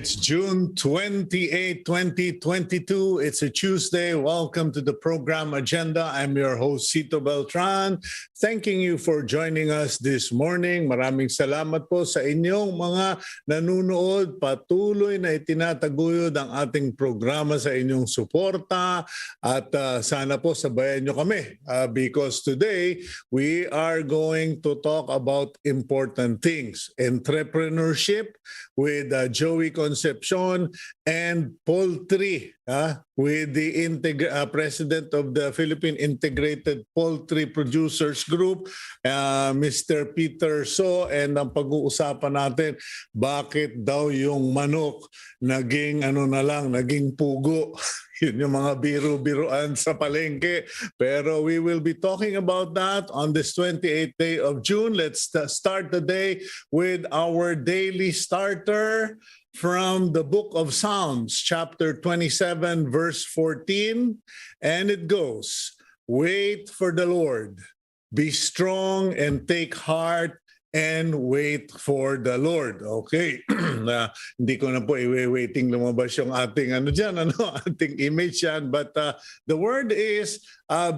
It's June 28, 2022. It's a Tuesday. Welcome to the program agenda. I'm your host, Cito Beltran. Thanking you for joining us this morning. Maraming salamat po sa inyong mga nanunood. Patuloy na itinataguyod ang ating programa sa inyong suporta. At sana po sabayan nyo kami because today we are going to talk about important things. Entrepreneurship with Joey Concepcion and poultry with the president of the Philippine Integrated Poultry Producers Group, Mr. Peter So. And ang pag-uusapan natin, bakit daw yung manok naging naging pugo. Yun yung mga biro-biroan sa palengke. Pero we will be talking about that on this 28th day of June. Let's start the day with our daily starter from the book of Psalms, chapter 27, verse 14. And it goes, "Wait for the Lord. Be strong and take heart and wait for the Lord." Okay. Hindi ko na po i-waiting lumabas yung ating ating image yan. But the word is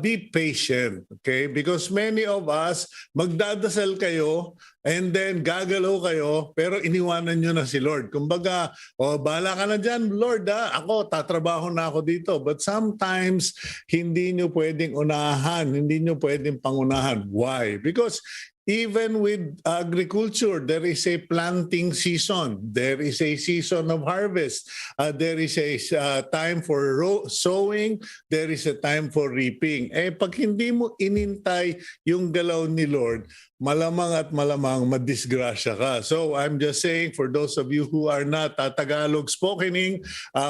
be patient. Okay? Because many of us, magdadasal kayo and then gagalaw kayo pero iniwanan nyo na si Lord. Kumbaga, bahala ka na dyan, Lord. Ako, tatrabaho na ako dito. But sometimes, hindi nyo pwedeng unahan. Hindi nyo pwedeng pangunahan. Why? Because even with agriculture, there is a planting season. There is a season of harvest. There is a time for sowing. There is a time for reaping. Pag hindi mo inintay yung galaw ni Lord, malamang at malamang madisgrasya ka. So I'm just saying, for those of you who are not Tagalog spokening,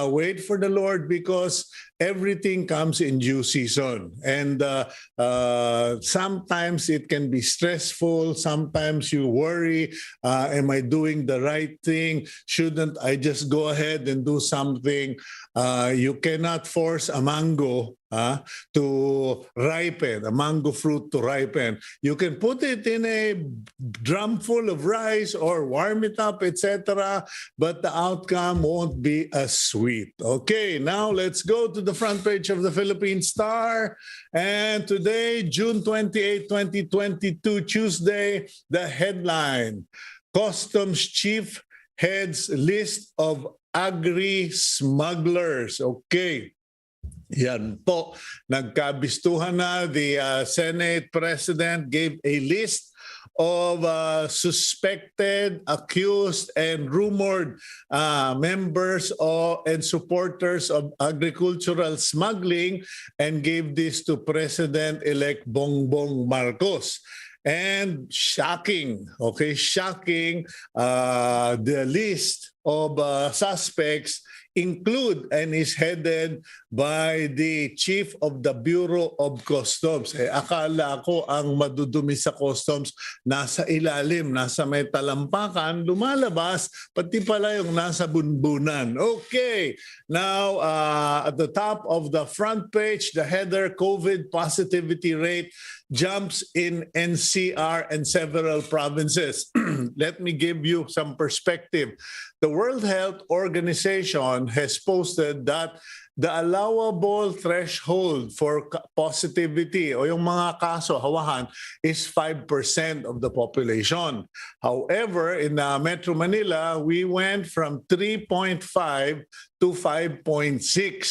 wait for the Lord because everything comes in due season. And sometimes it can be stressful. Sometimes you worry, am I doing the right thing? Shouldn't I just go ahead and do something? You cannot force a mango to ripen, a mango fruit to ripen. You can put it in a drum full of rice or warm it up, etc. But the outcome won't be as sweet. Okay, now let's go to the front page of the Philippine Star. And today, June 28, 2022, Tuesday, the headline, Customs Chief heads list of agri-smugglers. Okay. Yan po, nagkabistuhan na. The Senate President gave a list of suspected, accused, and rumored members and supporters of agricultural smuggling and gave this to President-elect Bongbong Marcos. And shocking, the list of suspects include and is headed by the Chief of the Bureau of Customs. Akala ko ang madudumi sa customs nasa ilalim, nasa may talampakan, lumalabas, pati pala yung nasa bunbunan. Okay, now at the top of the front page, the header, COVID positivity rate jumps in NCR and several provinces. Let me give you some perspective. The World Health Organization has posted that the allowable threshold for positivity o yung mga kaso, hawahan, is 5% of the population. However, in Metro Manila, we went from 3.5 to 5.6.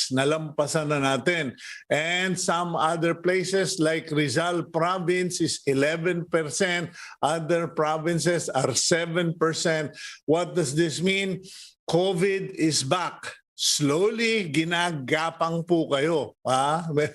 Nalampasan na natin. And some other places like Rizal Province is 11%. Other provinces are 7%. What does this mean? COVID is back. Slowly, ginagapang po kayo.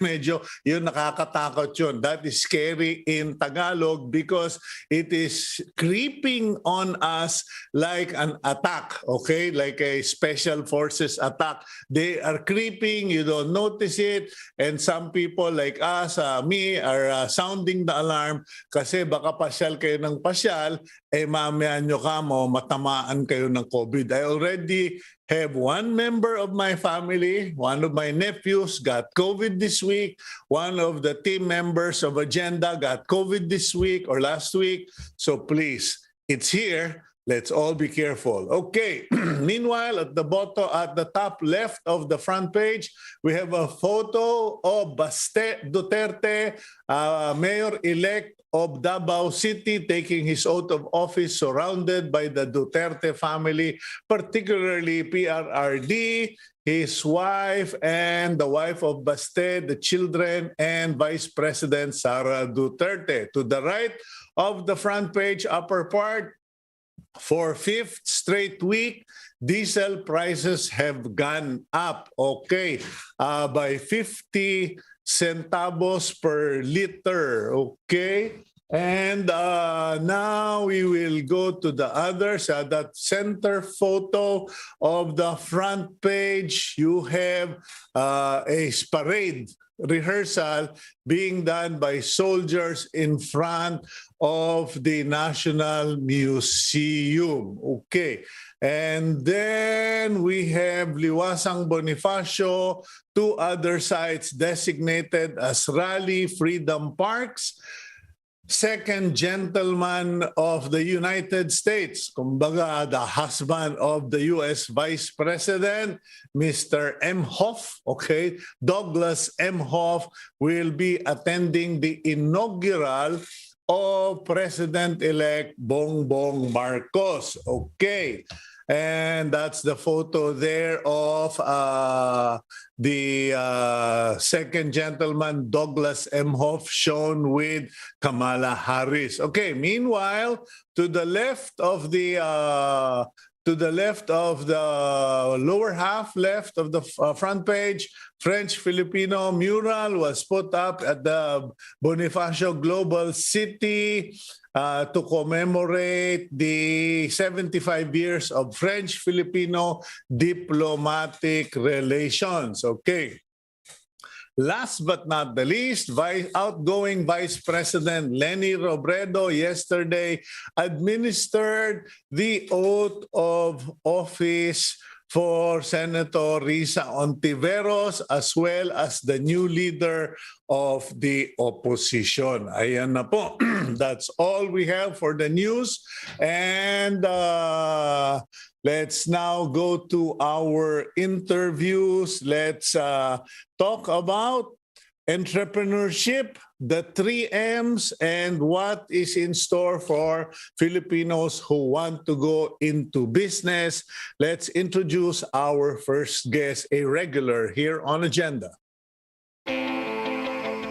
Medyo yun nakakatakot yun. That is scary in Tagalog because it is creeping on us like an attack, okay? Like a special forces attack. They are creeping, you don't notice it, and some people like us, me, are sounding the alarm kasi baka pasyal kayo ng pasyal, mamaya nyo kamo, matamaan kayo ng COVID. I already have one member of my family, one of my nephews got COVID this week. One of the team members of Agenda got COVID this week or last week. So please, it's here. Let's all be careful. Okay. Meanwhile, at the top left of the front page, we have a photo of Baste Duterte, Mayor-elect of Davao City, taking his oath of office surrounded by the Duterte family, particularly PRRD, his wife, and the wife of Baste, the children, and Vice President Sara Duterte. To the right of the front page, upper part, for fifth straight week, diesel prices have gone up, by 50 centavos per liter, okay? And now we will go to the others. That center photo of the front page, you have a parade rehearsal being done by soldiers in front of the National Museum. Okay. And then we have Liwasang Bonifacio, two other sites designated as Rally Freedom Parks. Second gentleman of the United States, kumbaga the husband of the U.S. Vice President, Mr. Emhoff, Douglas Emhoff will be attending the inaugural of President-elect Bongbong Marcos. Okay. And that's the photo there of the second gentleman, Douglas Emhoff, shown with Kamala Harris. Okay. Meanwhile, to the left of the lower half left of the front page, French-Filipino mural was put up at the Bonifacio Global City to commemorate the 75 years of French-Filipino diplomatic relations. Okay. Last but not the least, outgoing Vice President Leni Robredo yesterday administered the oath of office for Senator Risa Ontiveros as well as the new leader of the opposition. Ayan na po. That's all we have for the news. And let's now go to our interviews. Let's talk about entrepreneurship, the 3 M's, and what is in store for Filipinos who want to go into business. Let's introduce our first guest, a regular here on Agenda.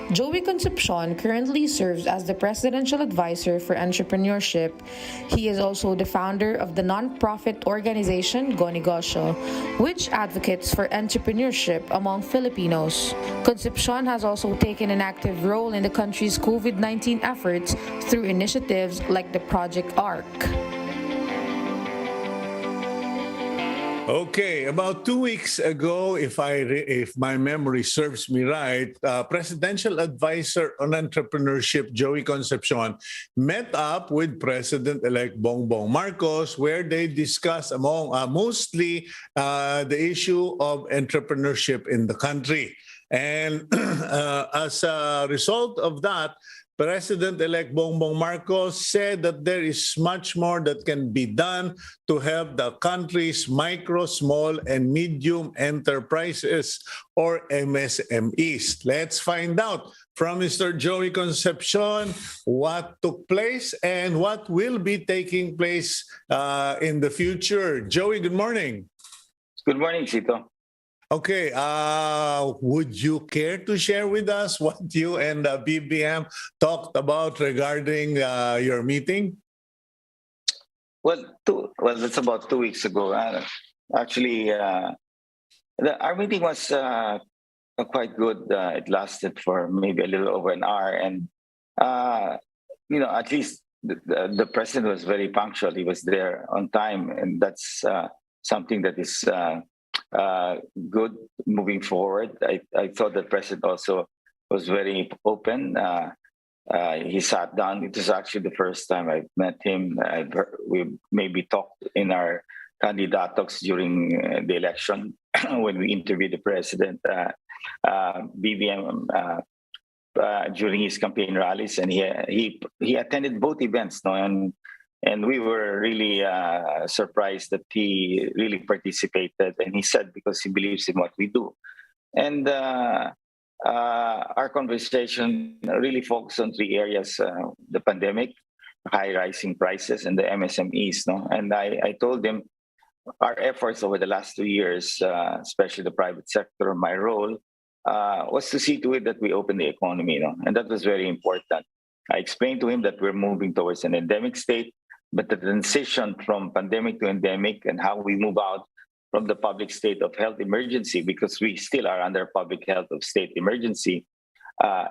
Joey Concepcion currently serves as the Presidential Advisor for Entrepreneurship. He is also the founder of the non-profit organization Go Negosyo, which advocates for entrepreneurship among Filipinos. Concepcion has also taken an active role in the country's COVID-19 efforts through initiatives like the Project ARC. Okay, about 2 weeks ago, if my memory serves me right, Presidential Advisor on Entrepreneurship Joey Concepcion met up with President-elect Bongbong Marcos, where they discussed mostly the issue of entrepreneurship in the country. And as a result of that, President-elect Bongbong Marcos said that there is much more that can be done to help the country's micro, small, and medium enterprises, or MSMEs. Let's find out from Mr. Joey Concepcion what took place and what will be taking place in the future. Joey, good morning. Good morning, Cito. Okay, would you care to share with us what you and BBM talked about regarding your meeting? Well, that's about 2 weeks ago. Actually, our meeting was quite good. It lasted for maybe a little over an hour, and at least the president was very punctual. He was there on time, and that's something that is good moving forward. I thought the president also was very open. He sat down. It was actually the first time I met him. We maybe talked in our candidate talks during the election when we interviewed the president, BBM, during his campaign rallies, and he attended both events. And And we were really surprised that he really participated. And he said because he believes in what we do. And our conversation really focused on three areas: the pandemic, high rising prices, and the MSMEs. No, and I told him our efforts over the last 2 years, especially the private sector, my role was to see to it that we open the economy, and that was very important. I explained to him that we're moving towards an endemic state, but the transition from pandemic to endemic and how we move out from the public state of health emergency, because we still are under public health of state emergency,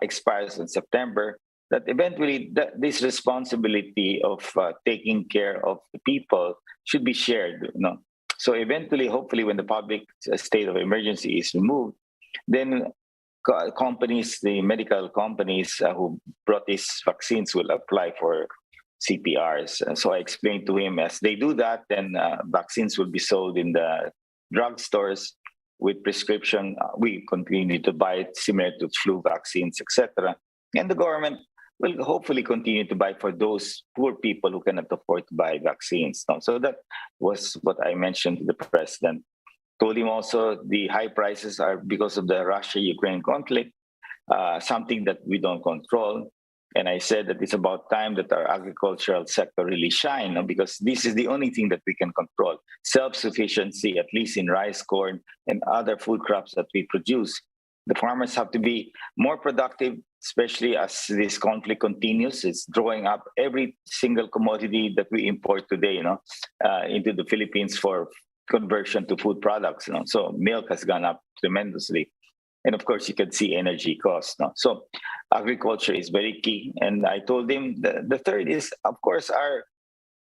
expires in September, that eventually this responsibility of taking care of the people should be shared. So eventually, hopefully, when the public state of emergency is removed, then companies, the medical companies who brought these vaccines will apply for CPRs. So I explained to him, as they do that, then vaccines will be sold in the drugstores with prescription. We continue to buy it similar to flu vaccines, etc. And the government will hopefully continue to buy for those poor people who cannot afford to buy vaccines. So that was what I mentioned to the president. Told him also the high prices are because of the Russia-Ukraine conflict, something that we don't control. And I said that it's about time that our agricultural sector really shine, because this is the only thing that we can control. Self-sufficiency, at least in rice, corn, and other food crops that we produce. The farmers have to be more productive, especially as this conflict continues. It's drawing up every single commodity that we import today, into the Philippines for conversion to food products. So milk has gone up tremendously. And of course, you can see energy costs. So agriculture is very key. And I told him the third is, of course, our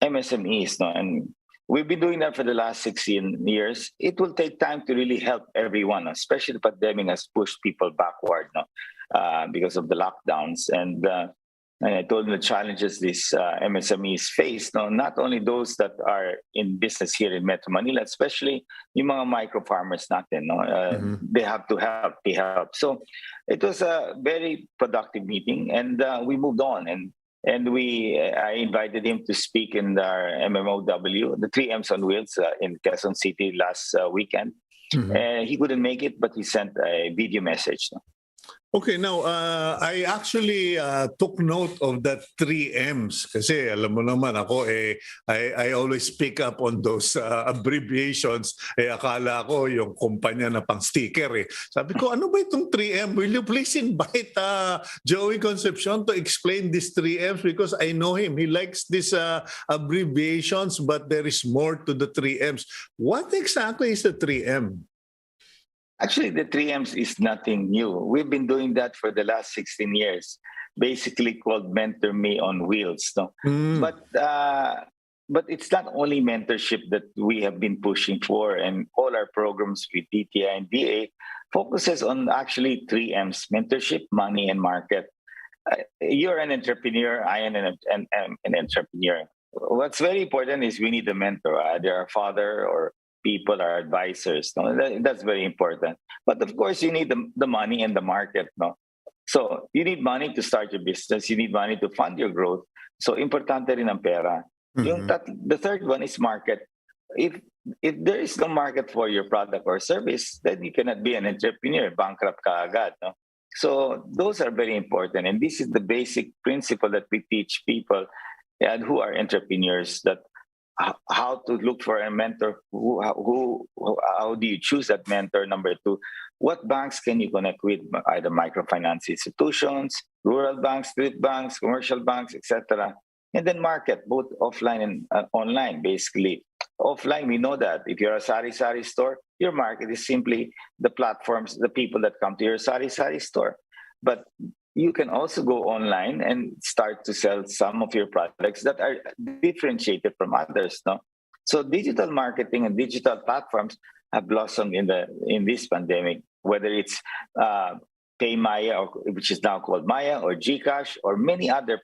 MSMEs. And we've been doing that for the last 16 years. It will take time to really help everyone, especially the pandemic has pushed people backward because of the lockdowns. And I told him the challenges these MSMEs face, not only those that are in business here in Metro Manila, especially yung mga micro farmers natin, they have to be helped. So it was a very productive meeting, and we moved on. And I invited him to speak in our MMOW, the 3Ms on Wheels in Quezon City last weekend. And he couldn't make it, but he sent a video message. Okay, now, I actually took note of that 3Ms kasi alam mo naman ako, I always pick up on those abbreviations. Akala ko yung kumpanya na pang sticker. Sabi ko, ano ba itong 3M? Will you please invite Joey Concepcion to explain these 3Ms? Because I know him. He likes these abbreviations, but there is more to the 3Ms. What exactly is the 3M? Actually, the 3Ms is nothing new. We've been doing that for the last 16 years, basically called Mentor Me on Wheels. But it's not only mentorship that we have been pushing for, and all our programs with DTI and DA focuses on actually 3Ms: mentorship, money, and market. You're an entrepreneur, I am an entrepreneur. What's very important is we need a mentor, either our father or people, our advisors. That's very important. But of course, you need the money and the market. So you need money to start your business. You need money to fund your growth. So importante rin ang pera. The third one is market. If there is no market for your product or service, then you cannot be an entrepreneur. Bankrupt ka agad. So those are very important. And this is the basic principle that we teach people and who are entrepreneurs, that how to look for a mentor. How do you choose that mentor? Number two, what banks can you connect with? Either microfinance institutions, rural banks, street banks, commercial banks, etc. And then market, both offline and online. Basically, offline, we know that if you're a sari-sari store, your market is simply the platforms, the people that come to your sari-sari store. But you can also go online and start to sell some of your products that are differentiated from others. So digital marketing and digital platforms have blossomed in this pandemic, whether it's PayMaya, which is now called Maya, or GCash, or many other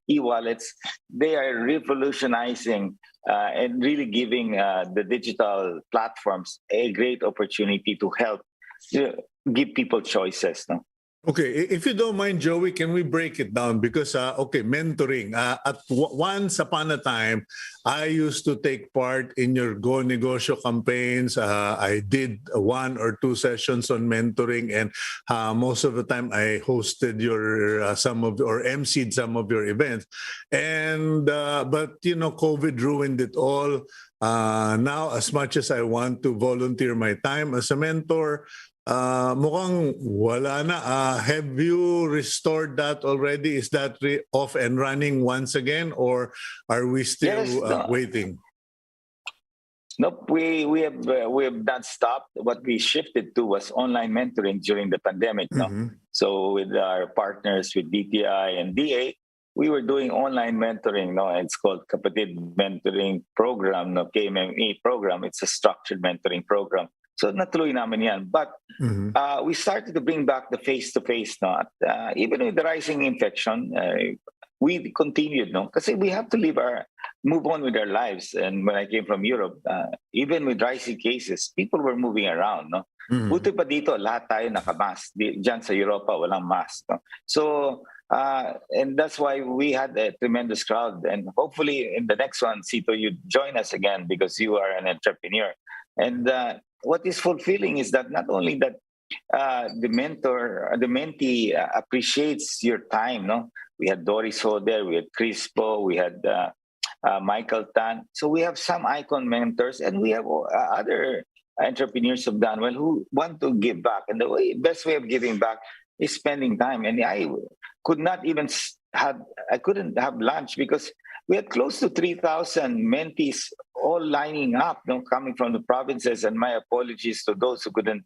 e-wallets. They are revolutionizing and really giving the digital platforms a great opportunity to help give people choices. Okay, if you don't mind, Joey, can we break it down? Because, okay, mentoring. Once upon a time, I used to take part in your Go Negosyo campaigns. I did one or two sessions on mentoring, and most of the time I hosted your or emceed some of your events. And but COVID ruined it all. Now, as much as I want to volunteer my time as a mentor, mukhang wala na. Have you restored that already? Is that off and running once again, or are we still Yes, no, waiting? nope. We have not stopped. What we shifted to was online mentoring during the pandemic. No, Mhm. so with our partners with DTI and DA, we were doing online mentoring. No, it's called Kapatid Mentoring Program. No, KMME program. It's a structured mentoring program. So natuloy namin yan. But Mhm. we started to bring back the face-to-face. No, even with the rising infection, we continued. No, because we have to move on with our lives. And when I came from Europe, even with rising cases, people were moving around. No, Mhm. buti pa dito, lahat tayo nakamask. Diyan sa Europa, walang mask. No? So, and that's why we had a tremendous crowd. And hopefully in the next one, Cito, you join us again because you are an entrepreneur. And what is fulfilling is that not only that the mentee appreciates your time. No, we had Doris Ho there, we had Crispo, we had Michael Tan. So we have some icon mentors, and we have other entrepreneurs of done well who want to give back. And the best way of giving back is spending time. And I could not even I couldn't have lunch because we had close to 3,000 mentees all lining up, coming from the provinces. And my apologies to those who couldn't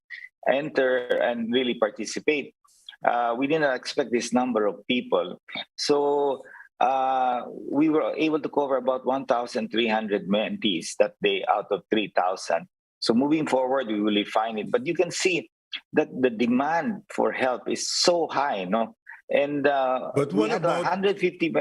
enter and really participate. We didn't expect this number of people. So we were able to cover about 1,300 mentees that day out of 3,000. So moving forward, we will refine it. But you can see that the demand for help is so high, no? And But we what had about 150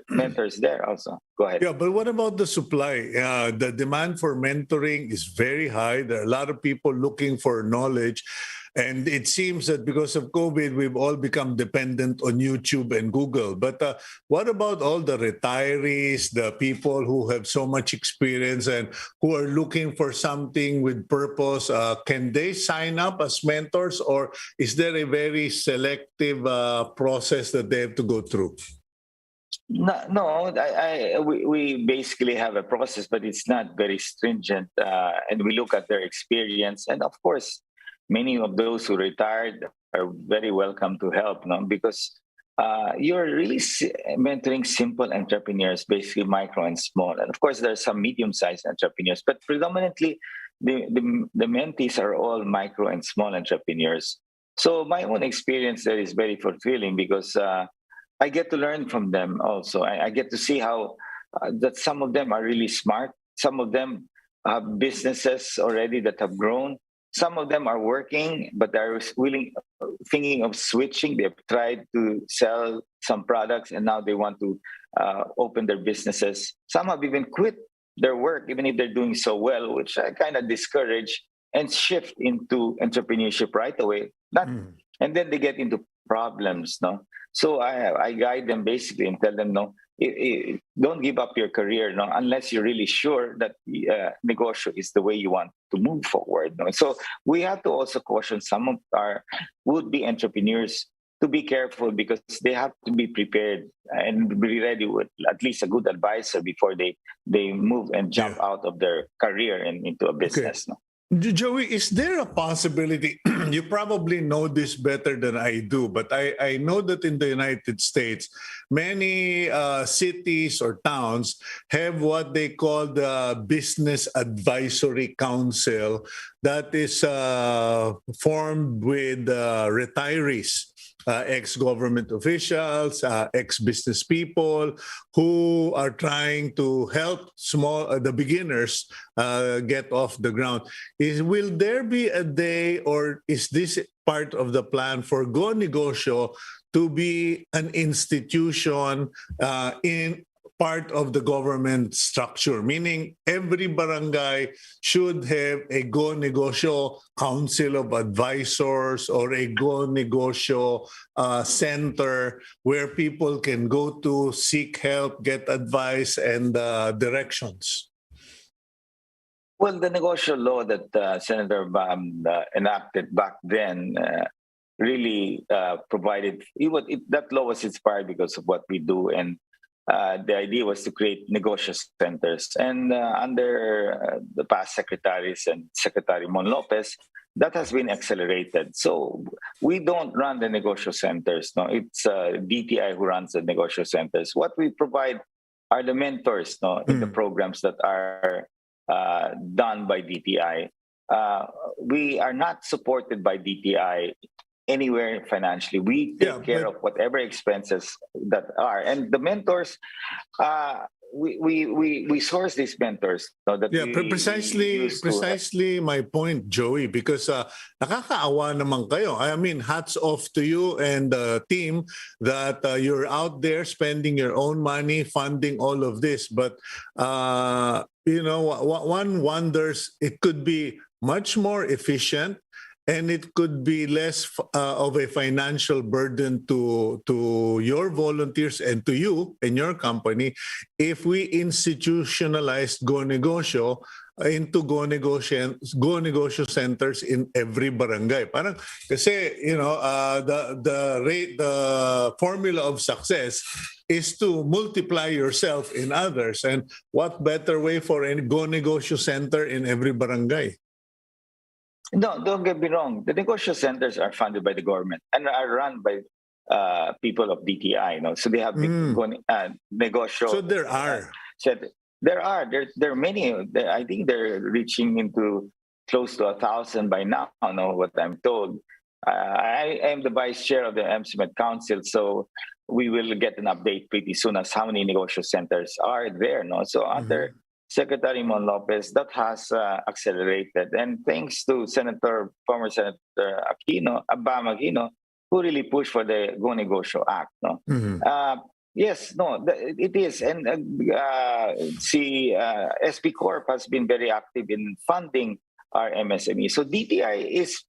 mentors there also. Go ahead. Yeah, but what about the supply? The demand for mentoring is very high. There are a lot of people looking for knowledge. And it seems that because of COVID, we've all become dependent on YouTube and Google. But what about all the retirees, the people who have so much experience and who are looking for something with purpose? Can they sign up as mentors, or is there a very selective process that they have to go through? No, we basically have a process, but it's not very stringent. And we look at their experience. And of course, many of those who retired are very welcome to help, no? Because you're really mentoring simple entrepreneurs, basically micro and small. And of course, there are some medium-sized entrepreneurs, but predominantly the mentees are all micro and small entrepreneurs. So my own experience there is very fulfilling because I get to learn from them also. I get to see how that some of them are really smart. Some of them have businesses already that have grown. Some of them are working, but they're thinking of switching. They've tried to sell some products, and now they want to open their businesses. Some have even quit their work, even if they're doing so well, which I kind of discourage, and shift into entrepreneurship right away. Not, and then they get into problems, no. So I guide them basically and tell them, no, don't give up your career, no, unless you're really sure that negosyo is the way you want to move forward. No? So we have to also caution some of our would-be entrepreneurs to be careful because they have to be prepared and be ready with at least a good advisor before they move and jump out of their career and into a Okay. business. No? Joey, is there a possibility? You probably know this better than I do, but I know that in the United States, many cities or towns have what they call the Business Advisory Council that is formed with retirees. Ex-government officials, ex-business people who are trying to help the beginners get off the ground. Will there be a day, or is this part of the plan for Go Negosyo to be an institution in part of the government structure, meaning every barangay should have a Go Negosyo Council of Advisors or a Go Negosyo center where people can go to seek help, get advice, and directions. Well, the negotiable law that Senator Bam enacted back then really provided that law was inspired because of what we do, and the idea was to create negotiation centers. And under the past secretaries and Secretary Mon Lopez, that has been accelerated. So we don't run the negotiation centers. No, it's DTI who runs the negotiation centers. What we provide are the mentors, no, in the programs that are done by DTI. We are not supported by DTI anywhere financially. We take care of whatever expenses that are, and the mentors. We source these mentors. So that precisely my point, Joey, because nakakaawa naman kayo. I mean, hats off to you and the team that you're out there spending your own money, funding all of this. But one wonders, it could be much more efficient, and it could be less of a financial burden to your volunteers and to you and your company if we institutionalized Go Negosyo into Go Negosyo centers in every barangay. Parang kasi the formula of success is to multiply yourself in others, and what better way for a Go Negosyo center in every barangay? No, don't get me wrong. The negotiation centers are funded by the government and are run by people of DTI. So they have negosyo. So there are. There are many. I think they're reaching into close to 1,000 by now. What I'm told. I am the vice chair of the MSMEs Council, so we will get an update pretty soon as how many negotiation centers are there. So under Secretary Mon Lopez, that has accelerated. And thanks to former Senator Abam Aquino, who really pushed for the Go Negosyo Act. It is. And SB Corp has been very active in funding our MSME. So DTI is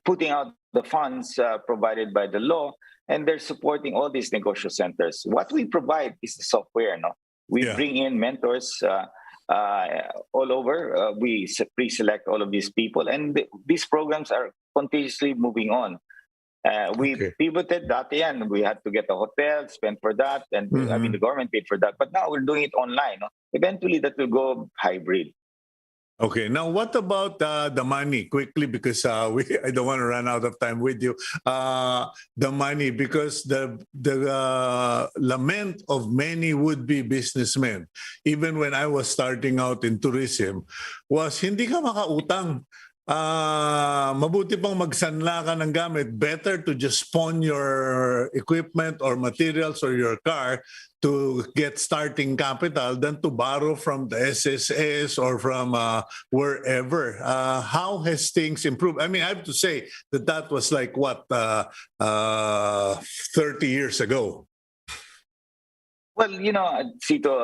putting out the funds provided by the law, and they're supporting all these negotiation centers. What we provide is the software. We bring in mentors all over. We pre-select all of these people, and these programs are continuously moving on. We pivoted dati yan. We had to get a hotel, spend for that, and the government paid for that. But now we're doing it online. Eventually, that will go hybrid. Okay. Now, what about the money? Quickly, because I don't want to run out of time with you. The money, because the lament of many would-be businessmen, even when I was starting out in tourism, was hindi ka makautang. Mabuti pang magsanla ka ng gamit. Better to just pawn your equipment or materials or your car to get starting capital than to borrow from the SSS or from wherever. How has things improved? I mean, I have to say that was like, 30 years ago. Well, Cito,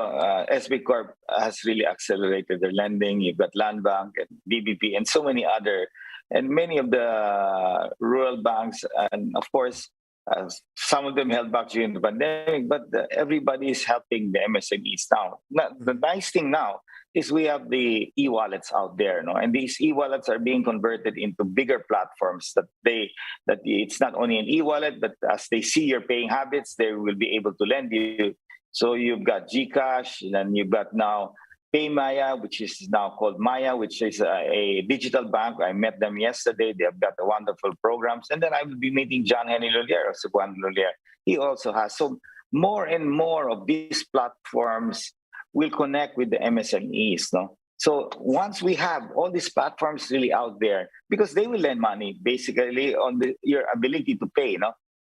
SB Corp has really accelerated their lending. You've got Land Bank and BBP and so many other, and many of the rural banks, and of course, some of them held back during the pandemic, but everybody is helping the MSMEs now. The nice thing now is we have the e-wallets out there, and these e-wallets are being converted into bigger platforms that it's not only an e-wallet, but as they see your paying habits, they will be able to lend you. So you've got GCash, and then you've got now PayMaya, which is now called Maya, which is a digital bank. I met them yesterday. They have got wonderful programs. And then I will be meeting John Henry Lolier of Cebuano Lolier. He also has. So more and more of these platforms will connect with the MSMEs. So once we have all these platforms really out there, because they will lend money basically on your ability to pay.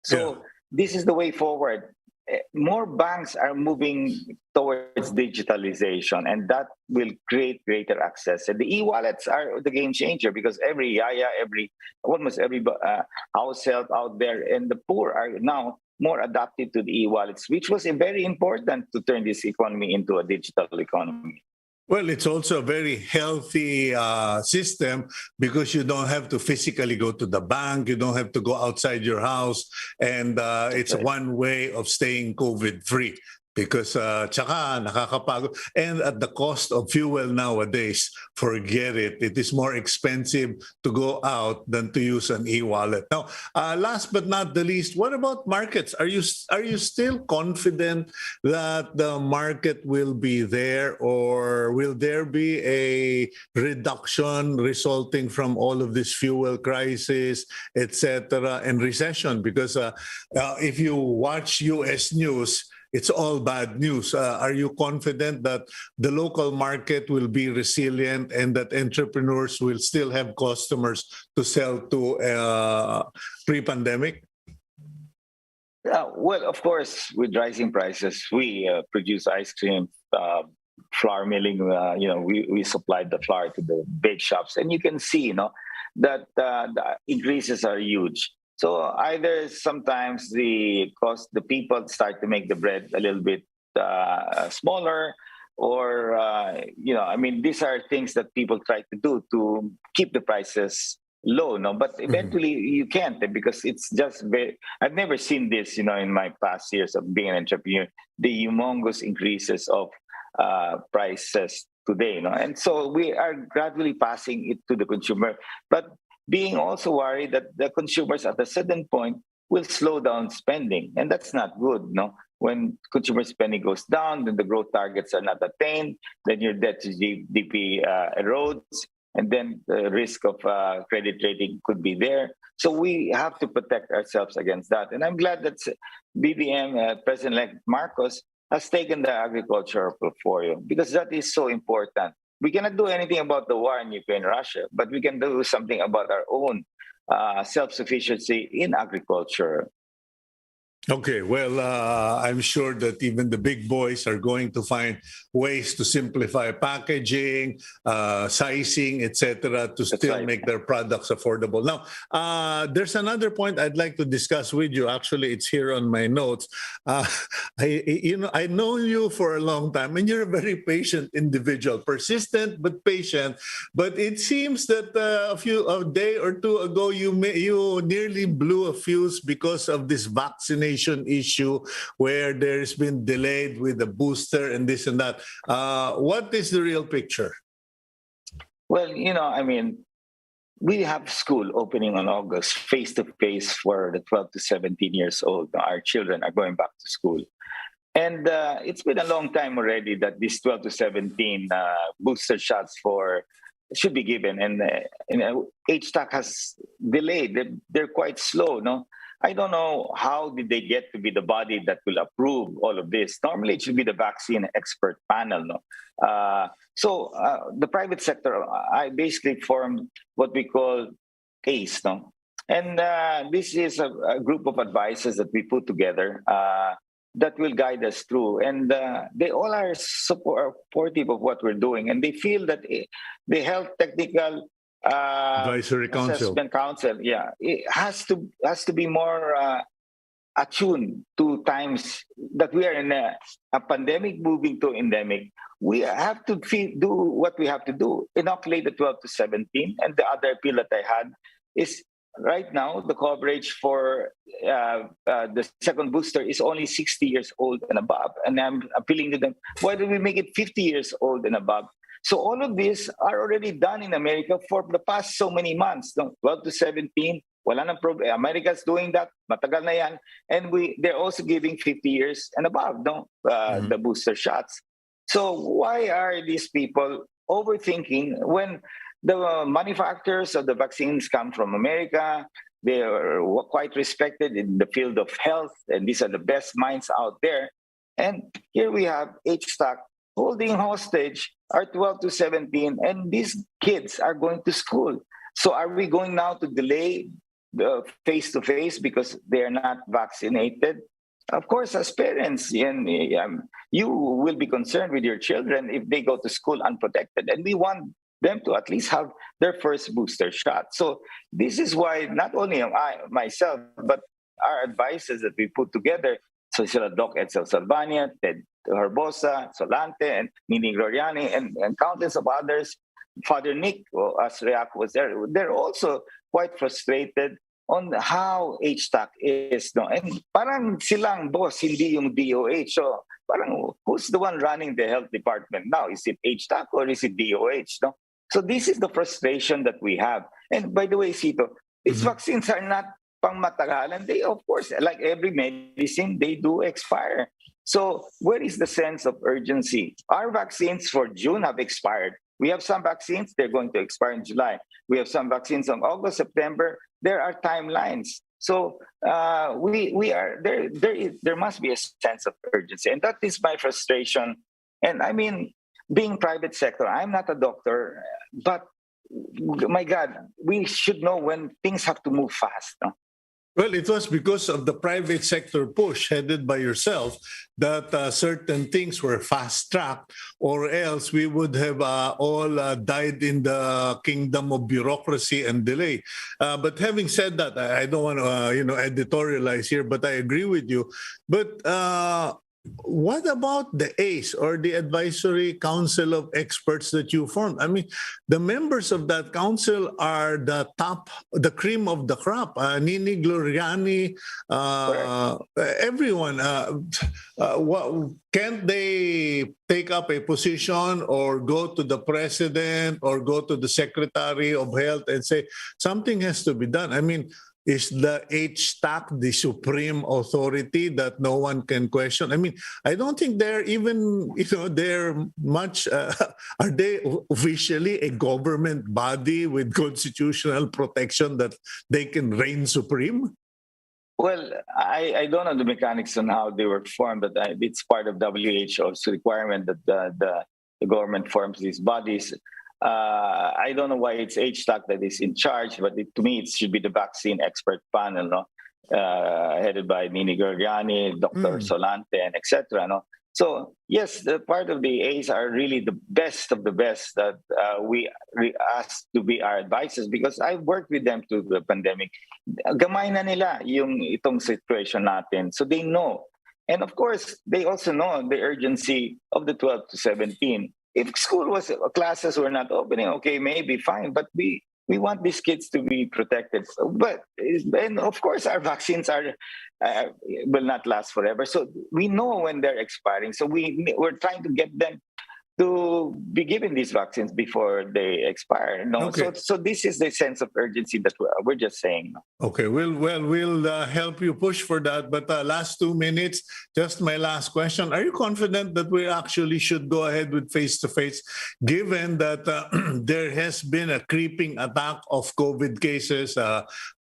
So this is the way forward. More banks are moving towards digitalization, and that will create greater access. And the e-wallets are the game changer, because every yaya, almost every household out there, and the poor are now more adapted to the e-wallets, which was very important to turn this economy into a digital economy. Well, it's also a very healthy system because you don't have to physically go to the bank. You don't have to go outside your house. And it's Right. one way of staying COVID-free. Because tsaka nakakapagod. And at the cost of fuel nowadays, forget it. It is more expensive to go out than to use an e-wallet. Now, last but not the least, what about markets? Are you still confident that the market will be there, or will there be a reduction resulting from all of this fuel crisis, etc., and recession? Because if you watch U.S. news, it's all bad news. Are you confident that the local market will be resilient and that entrepreneurs will still have customers to sell to pre-pandemic? Well, of course, with rising prices, we produce ice cream, flour milling. We supplied the flour to the bake shops, and you can see, that the increases are huge. So either sometimes the people start to make the bread a little bit smaller, or these are things that people try to do to keep the prices low, no? But eventually you can't, because it's just very. I've never seen this, in my past years of being an entrepreneur. The humongous increases of prices today, and so we are gradually passing it to the consumer, but being also worried that the consumers at a certain point will slow down spending. And that's not good, no? When consumer spending goes down, then the growth targets are not attained, then your debt to GDP erodes, and then the risk of credit rating could be there. So we have to protect ourselves against that. And I'm glad that BBM, President-elect Marcos, has taken the agricultural portfolio, because that is so important. We cannot do anything about the war in Ukraine, Russia, but we can do something about our own self-sufficiency in agriculture. Okay, well, I'm sure that even the big boys are going to find ways to simplify packaging, sizing, etc., to still make their products affordable. Now, there's another point I'd like to discuss with you. Actually, it's here on my notes. I know you for a long time, and you're a very patient individual, persistent but patient. But it seems that a day or two ago, you nearly blew a fuse because of this vaccination issue, where there's been delayed with the booster and this and that. What is the real picture? Well, we have school opening on August, face-to-face for the 12 to 17 years old. Our children are going back to school. And it's been a long time already that these 12 to 17 booster shots should be given. And HTAC has delayed. They're quite slow, no? I don't know how did they get to be the body that will approve all of this. Normally, it should be the vaccine expert panel. No? So the private sector, I basically formed what we call ACE. No? And this is a group of advisors that we put together that will guide us through. And they all are supportive of what we're doing. And they feel that the health technical advisory assessment council, it has to be more attuned to times that we are in a pandemic moving to endemic. We have to do what we have to do, inoculate the 12 to 17. And the other appeal that I had is, right now, the coverage for the second booster is only 60 years old and above. And I'm appealing to them, why don't we make it 50 years old and above? So all of these are already done in America for the past so many months. 12 to 17, wala nang problem. America's doing that, matagal na yan. And they're also giving 50 years and above, the booster shots. So why are these people overthinking when the manufacturers of the vaccines come from America? They are quite respected in the field of health, and these are the best minds out there. And here we have HTAC holding hostage are 12 to 17, and these kids are going to school. So are we going now to delay the face-to-face because they're not vaccinated? Of course, as parents, you will be concerned with your children if they go to school unprotected. And we want them to at least have their first booster shot. So this is why not only am I myself, but our advisors that we put together, so sila Doc Edsel Salvania, Ted Herbosa, Solante, and Nini Gloriani, and countless of others, Father Nick, as Reac was there, they're also quite frustrated on how HTAC is. No? And parang silang boss, hindi yung DOH. So parang who's the one running the health department now? Is it HTAC or is it DOH? No? So this is the frustration that we have. And by the way, Cito, these vaccines are not pangmatagalan. They, of course, like every medicine, they do expire. So where is the sense of urgency? Our vaccines for June have expired. We have some vaccines, they're going to expire in July. We have some vaccines on August, September. There are timelines. So we are there must be a sense of urgency. And that is my frustration. And I mean, being private sector, I'm not a doctor, but my God, we should know when things have to move fast. No? Well, it was because of the private sector push headed by yourself that certain things were fast-tracked, or else we would have all died in the kingdom of bureaucracy and delay. But having said that, I don't want to editorialize here, but I agree with you. But what about the ACE, or the Advisory Council of Experts that you formed? I mean, the members of that council are the cream of the crop. Nini Gloriani, everyone. Can't they take up a position or go to the president or go to the Secretary of Health and say something has to be done? I mean, is the HTAC the supreme authority that no one can question? I mean, I don't think they're even, they're much, are they officially a government body with constitutional protection that they can reign supreme? Well, I don't know the mechanics on how they were formed, but it's part of WHO's requirement that the government forms these bodies. I don't know why it's HTAC that is in charge, but to me, it should be the vaccine expert panel, no? Headed by Nini Gloriani, Dr. Solante, and etc. No? So, yes, the part of the A's are really the best of the best that we asked to be our advisors, because I worked with them through the pandemic. Gamay na nila itong situation natin. So they know. And of course, they also know the urgency of the 12 to 17. If classes were not opening, okay, maybe fine, but we want these kids to be protected. And of course, our vaccines will not last forever. So we know when they're expiring. So we're trying to get them to be given these vaccines before they expire. No, okay. So this is the sense of urgency that we're just saying. Okay, we'll help you push for that. But last 2 minutes, just my last question: are you confident that we actually should go ahead with face-to-face, given that there has been a creeping attack of COVID cases?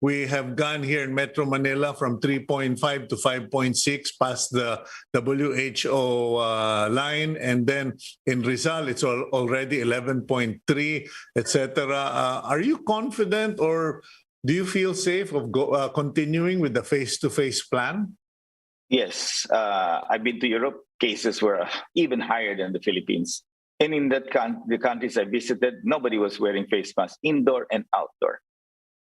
We have gone here in Metro Manila from 3.5 to 5.6 past the WHO line, and then in Rizal, it's already 11.3, etc. Are you confident, or do you feel safe of continuing with the face-to-face plan? Yes. I've been to Europe. Cases were even higher than the Philippines. And in the countries I visited, nobody was wearing face masks, indoor and outdoor.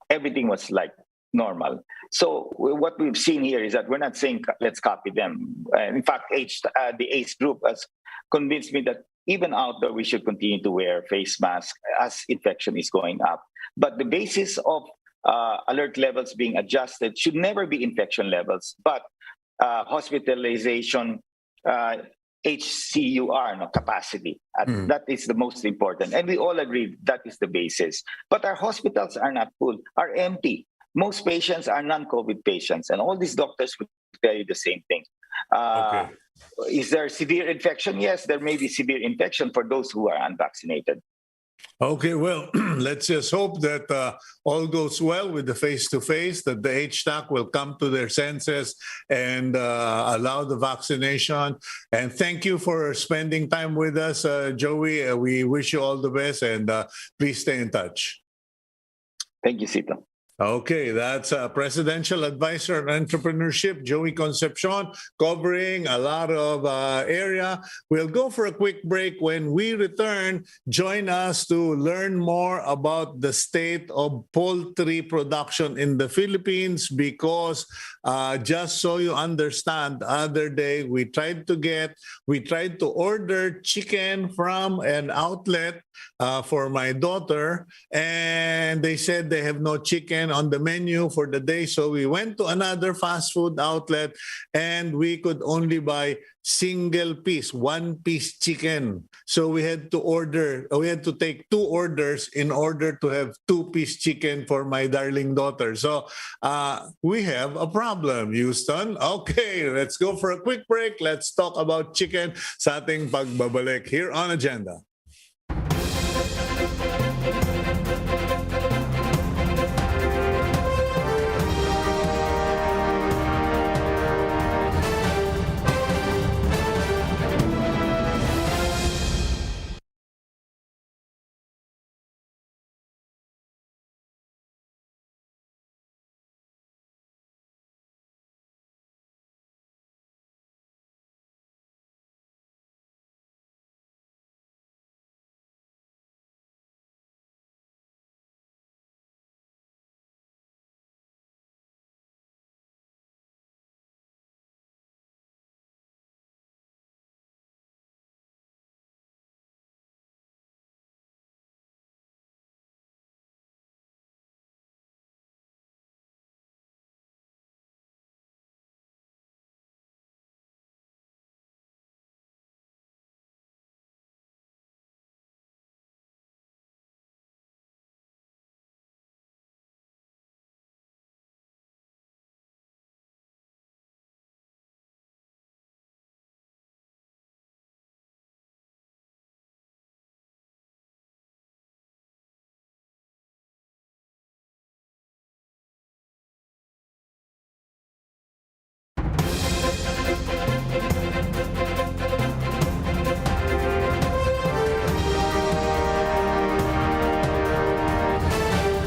Everything was like normal. So what we've seen here is that we're not saying let's copy them. In fact, the ACE group has convinced me that even outdoor, we should continue to wear face masks as infection is going up. But the basis of alert levels being adjusted should never be infection levels, but hospitalization, HCUR, capacity. That is the most important. And we all agree that is the basis. But our hospitals are not full, are empty. Most patients are non-COVID patients, and all these doctors will tell you the same thing. Okay. Is there severe infection? Yes, there may be severe infection for those who are unvaccinated. Okay, well, let's just hope that all goes well with the face-to-face, that the HTAC will come to their senses and allow the vaccination. And thank you for spending time with us, Joey. We wish you all the best, and please stay in touch. Thank you, Cito. Okay, that's Presidential Advisor on Entrepreneurship, Joey Concepcion, covering a lot of area. We'll go for a quick break. When we return, join us to learn more about the state of poultry production in the Philippines because just so you understand, the other day we tried to order chicken from an outlet for my daughter, and they said they have no chicken on the menu for the day. So we went to another fast food outlet and we could only buy single piece, one piece chicken. So we had to take two orders in order to have two-piece chicken for my darling daughter. So we have a problem, Houston. Okay, let's go for a quick break. Let's talk about chicken sa ating pagbabalik here on Agenda.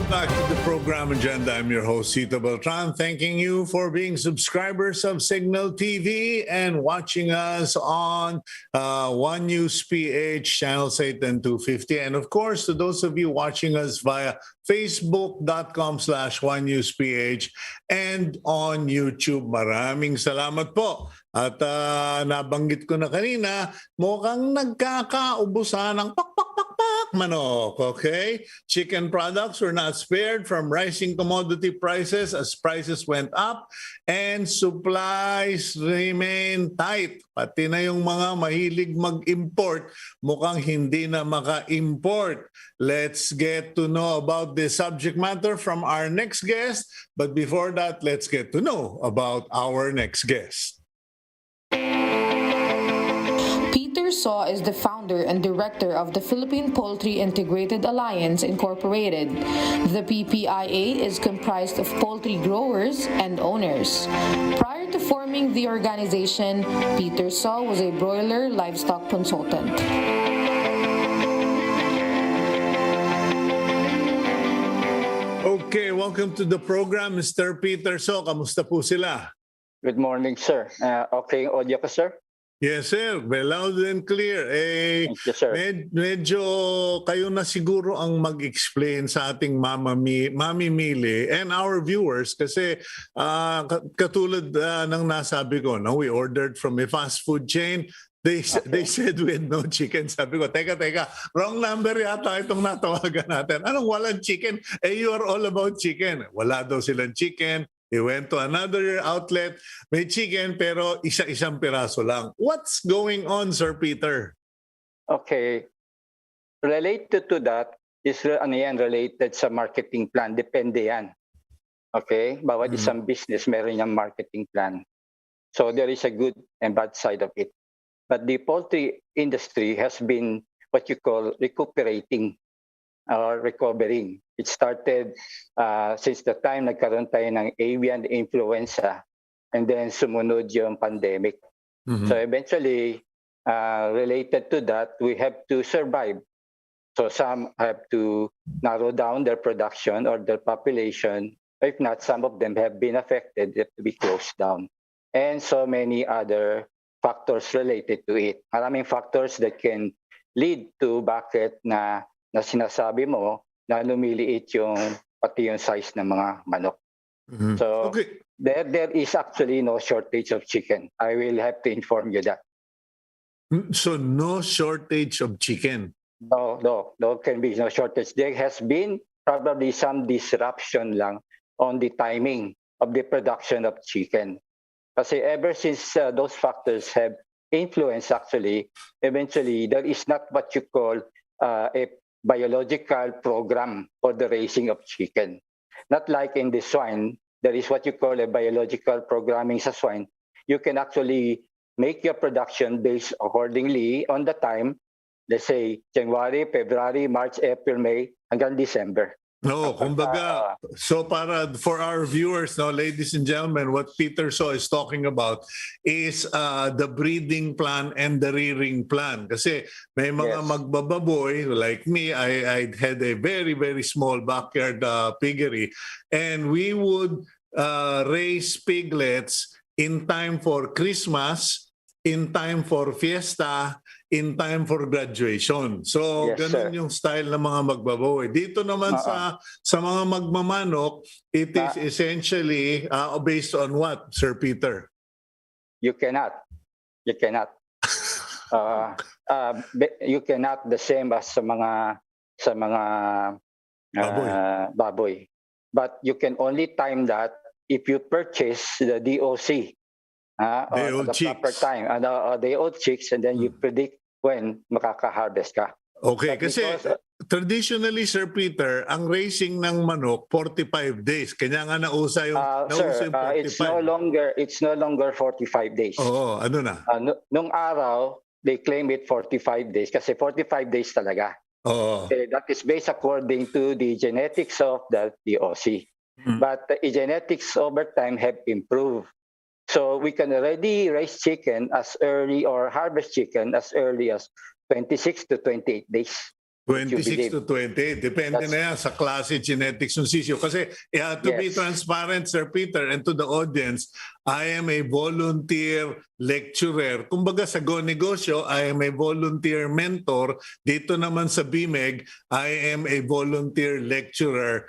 Back to the program agenda. I'm your host, Cito Beltran, thanking you for being subscribers of Cignal TV and watching us on One News PH, channels 8 and 250. And of course, to those of you watching us via facebook.com/OneNewsPH and on YouTube, maraming salamat po. At nabanggit ko na kanina, mukhang nagkakaubusan ng pakpak manok, okay? Chicken products were not spared from rising commodity prices as prices went up and supplies remain tight. Pati na yung mga mahilig mag-import, mukhang hindi na maka-import. Let's get to know about this subject matter from our next guest. But before that, let's get to know about our next guest. Peter Saw is the founder and director of the Philippine Poultry Integrated Alliance Incorporated. The PPIA is comprised of poultry growers and owners. Prior to forming the organization, Peter Saw was a broiler livestock consultant. Okay, welcome to the program, Mr. Peter Saw. Kamusta po sila? Good morning, sir. Okay, audio ko, sir? Yes, sir. Very loud and clear. Thank you, sir. Medyo kayo na siguro ang mag-explain sa ating mamimili and our viewers kasi katulad ng nasabi ko, no, we ordered from a fast food chain. They said we had no chicken. Sabi ko, teka, wrong number yata itong natawagan natin. Anong walang chicken? You are all about chicken. Wala daw silang chicken. He went to another outlet, may chicken pero isa-isang piraso lang. What's going on, Sir Peter? Okay. Related to that is related sa marketing plan. Depende yan. Okay? Bawat isang business meron yung marketing plan. So there is a good and bad side of it. But the poultry industry has been what you call recuperating or recovering. It started since the time nagkaroon tayo ng avian influenza and then sumunod yung pandemic. So eventually, related to that, we have to survive. So some have to narrow down their production or their population. If not, some of them have been affected, they have to be closed down. And so many other factors related to it. Maraming factors that can lead to bakit na sinasabi mo na lumiliit yung pati yung size ng mga manok. So Okay. there is actually no shortage of chicken. I will have to inform you that. So no shortage of chicken. No, can be no shortage. There has been probably some disruption lang on the timing of the production of chicken. Kasi ever since those factors have influenced, actually, eventually there is not what you call a biological program for the raising of chicken. Not like in the swine, there is what you call a biological programming sa swine. You can actually make your production based accordingly on the time, let's say January, February, March, April, May, hanggang December. No, kumbaga, so for our viewers, no, ladies and gentlemen, what Peter So is talking about is the breeding plan and the rearing plan. Kasi may mga magbababoy like me, I had a very, very small backyard piggery, and we would raise piglets in time for Christmas, in time for fiesta, in time for graduation. So, ganun yung style ng mga magbababoy. Dito naman sa mga magmamanok, it is essentially based on what, Sir Peter? You cannot. You cannot the same as sa mga baboy. But you can only time that if you purchase the DOC. Day old the chicks. proper time, day old chicks, and then you predict when makaka-harvest ka. Okay, But kasi traditionally, Sir Peter, ang raising ng manok 45 days. Kanya nga nausa yung sir, 45. It's no longer 45 days. Oo, ano na? Nung araw, they claim it 45 days kasi 45 days talaga. Oo. That is based according to the genetics of the DOC. But the genetics over time have improved. So we can already raise chicken as early or harvest chicken as early as 26 to 28 days. 26 to 28. Depende na yan sa klase genetics ng sisyo. Kasi to be transparent, Sir Peter, and to the audience, I am a volunteer lecturer. Kumbaga sa Go Negosyo, I am a volunteer mentor. Dito naman sa BIMEG, I am a volunteer lecturer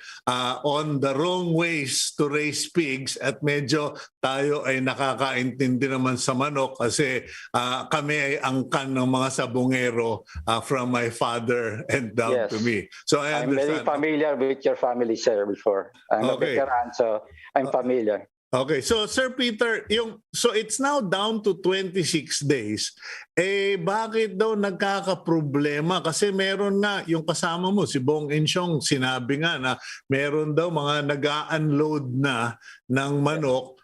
on the wrong ways to raise pigs. At medyo tayo ay nakakaintindi naman sa manok kasi kami ay angkan ng mga sabongero from my father and down to me. So I'm very familiar with your family, sir, before. I'm a veteran, so I'm familiar. Okay, so Sir Peter, so it's now down to 26 days. Bakit daw nagkakaproblema? Kasi meron nga, yung kasama mo, si Bong Insyong, sinabi nga na meron daw mga nag-unload na ng manok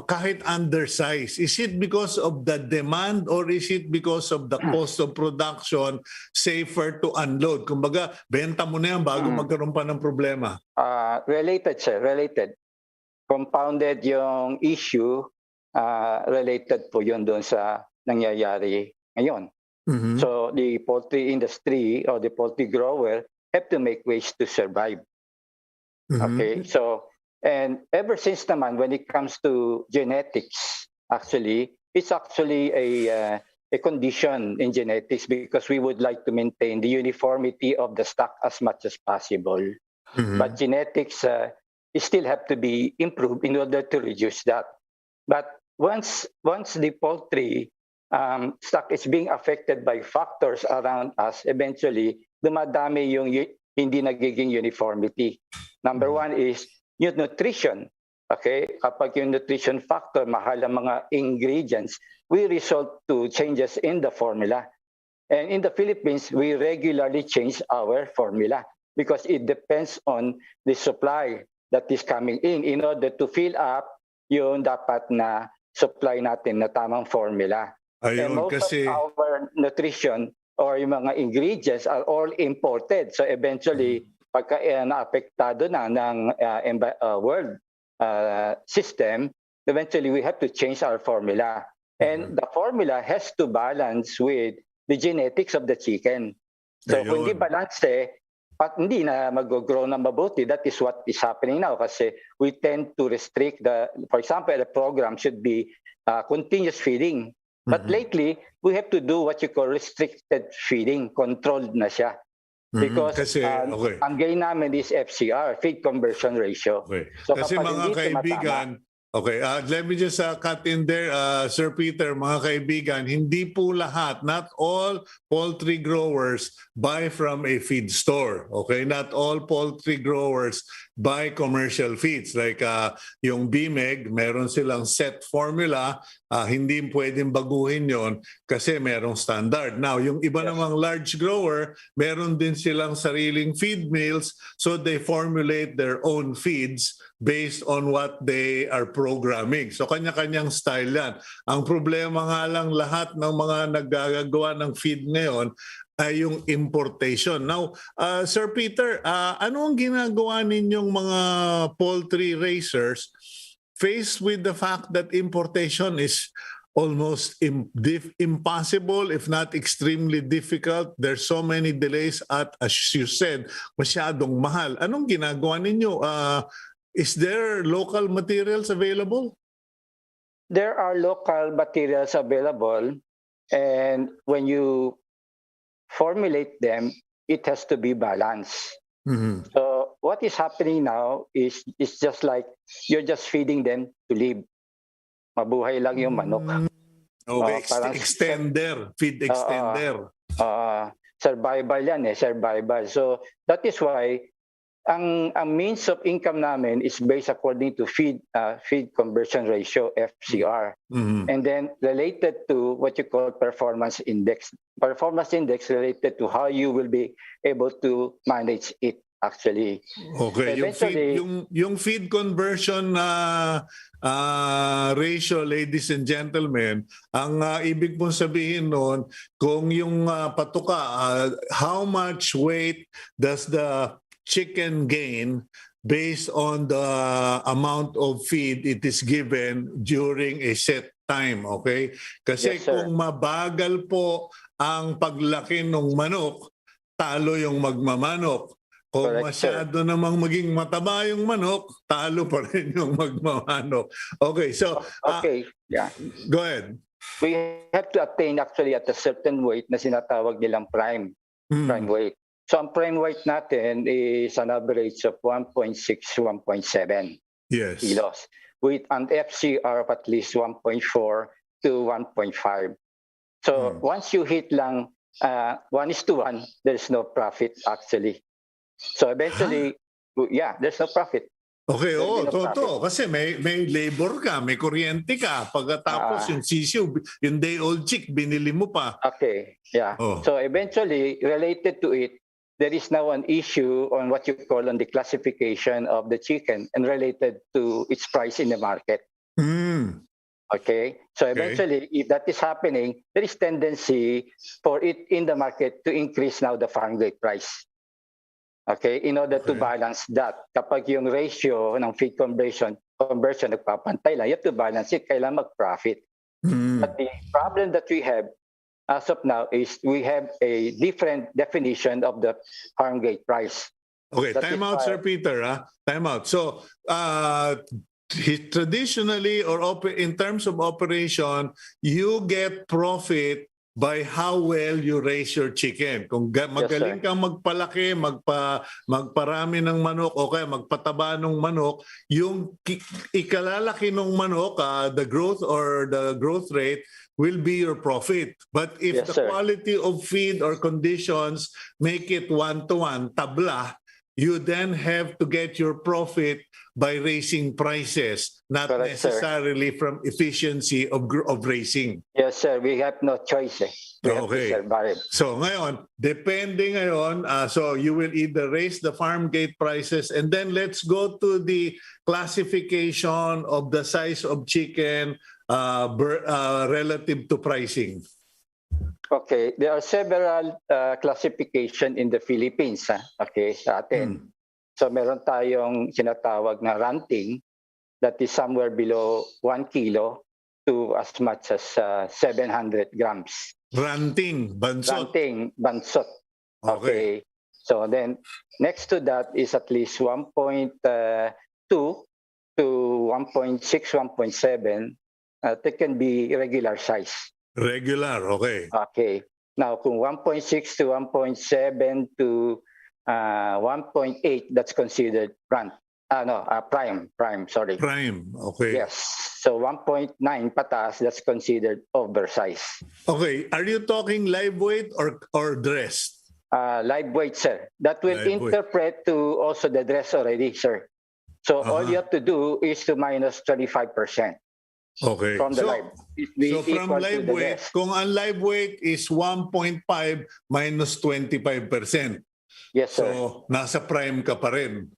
kahit undersized. Is it because of the demand or is it because of the cost of production safer to unload? Kumbaga, benta mo na yan bago magkaroon pa ng problema. Related, sir. Related. Compounded yung issue, related po yun doon sa nangyayari ngayon. So the poultry industry or the poultry grower have to make ways to survive. Okay, so and ever since naman when it comes to genetics, actually, it's actually a condition in genetics because we would like to maintain the uniformity of the stock as much as possible. But genetics still have to be improved in order to reduce that. But once the poultry stock is being affected by factors around us, eventually dumadami yung hindi nagiging uniformity. Number one is nutrition. Okay, kapag yung nutrition factor, mahal ang mga ingredients, we result to changes in the formula. And in the Philippines, we regularly change our formula because it depends on the supply that is coming in order to fill up yung dapat na supply natin na tamang formula. And most of our nutrition or yung mga ingredients are all imported. So eventually, pagka naapektado na ng world system, eventually we have to change our formula. And the formula has to balance with the genetics of the chicken. So kung hindi Ayun. balanse, at hindi na mag-grow na mabuti, that is what is happening now kasi we tend to restrict for example, the program should be continuous feeding. But lately, we have to do what you call restricted feeding, controlled na siya. Because Kasi, okay. ang gain namin is FCR, feed conversion ratio. Okay. So Kasi kapag mga hindi kaibigan, okay, let me just cut in there, Sir Peter, mga kaibigan, hindi po lahat, not all poultry growers buy from a feed store. Okay, not all poultry growers buy commercial feeds. Like yung BMEG, meron silang set formula, hindi pwedeng baguhin yon kasi merong standard. Now, yung iba namang large grower, meron din silang sariling feed mills, so they formulate their own feeds based on what they are programming. So kanya-kanyang style yan. Ang problema nga lang lahat ng mga naggagawa ng feed ngayon ay yung importation. Now, Sir Peter, ano ang ginagawa ninyong mga poultry raisers faced with the fact that importation is almost impossible, if not extremely difficult? There's so many delays at, as you said, masyadong mahal. Anong ginagawa ninyo? Is there local materials available? There are local materials available, and when you formulate them, it has to be balanced. Mm-hmm. So what is happening now is just like you're just feeding them to live. Mabuhay lang yung manok. Okay, extender, feed extender. Survival yan survival. So that is why ang means of income namin is based according to feed conversion ratio, FCR. Mm-hmm. And then related to what you call performance index. Performance index related to how you will be able to manage it actually. Okay, yung feed conversion ratio, ladies and gentlemen, ang ibig pong sabihin noon, kung yung patuka, how much weight does the chicken gain based on the amount of feed it is given during a set time, okay? Kasi Yes, sir. kung mabagal po ang paglaki ng manok, talo yung magmamanok. Kung Correct, masyado namang maging mataba yung manok, talo pa rin yung magmamanok. Okay, so go ahead. We have to attain actually at a certain weight na sinatawag nilang prime weight. So ang prime weight natin is an average of 1.6, 1.7 kilos with an FCR of at least 1.4 to 1.5. So once you hit lang 1:1, there's no profit actually. So eventually, there's no profit. Okay, totoo. Kasi may labor ka, may kuryente ka. Pagkatapos yung sisiw, yung day-old chick, binili mo pa. Okay, So eventually, related to it, there is now an issue on what you call on the classification of the chicken and related to its price in the market. Okay, so eventually, if that is happening, there is tendency for it in the market to increase now the farm gate price. Okay, in order to balance that. Kapag yung ratio ng feed conversion nagpapantay lang, you have to balance it, kailangan mag-profit. But the problem that we have as of now is we have a different definition of the farm gate price. Okay, time out, Sir Peter. Time out. So, traditionally or in terms of operation, you get profit by how well you raise your chicken. Kung magaling kang magpalaki, magparami ng manok o kaya magpataba ng manok, yung ikalalaki ng manok, the growth or the growth rate will be your profit. But if the quality of feed or conditions make it 1-to-1, tabla, you then have to get your profit by raising prices, not necessarily from efficiency of raising. Yes, sir. We have no choice. We have to survive. So ngayon, depende ngayon, so you will either raise the farm gate prices, and then let's go to the classification of the size of chicken relative to pricing. Okay, there are several classification in the Philippines, okay, sa atin. So meron tayong sinatawag na ranting that is somewhere below 1 kilo to as much as 700 grams. Ranting, bansot. Ranting, bansot. Okay. So then next to that is at least 1.2 to 1.6, 1.7. That can be regular size. Regular, okay. Okay. Now, kung 1.6 to 1.7 to 1.8, that's considered prime. Sorry. Prime, okay. Yes. So 1.9 pataas, that's considered oversized. Okay, are you talking live weight or dressed? Live weight, sir. That will Live weight. interpret to also the dress already, sir. So all you have to do is to minus 25%. Okay. From the live. So from live weight, kung ang live weight is 1.5 minus 25%. Yes, sir. So nasa prime ka pa rin.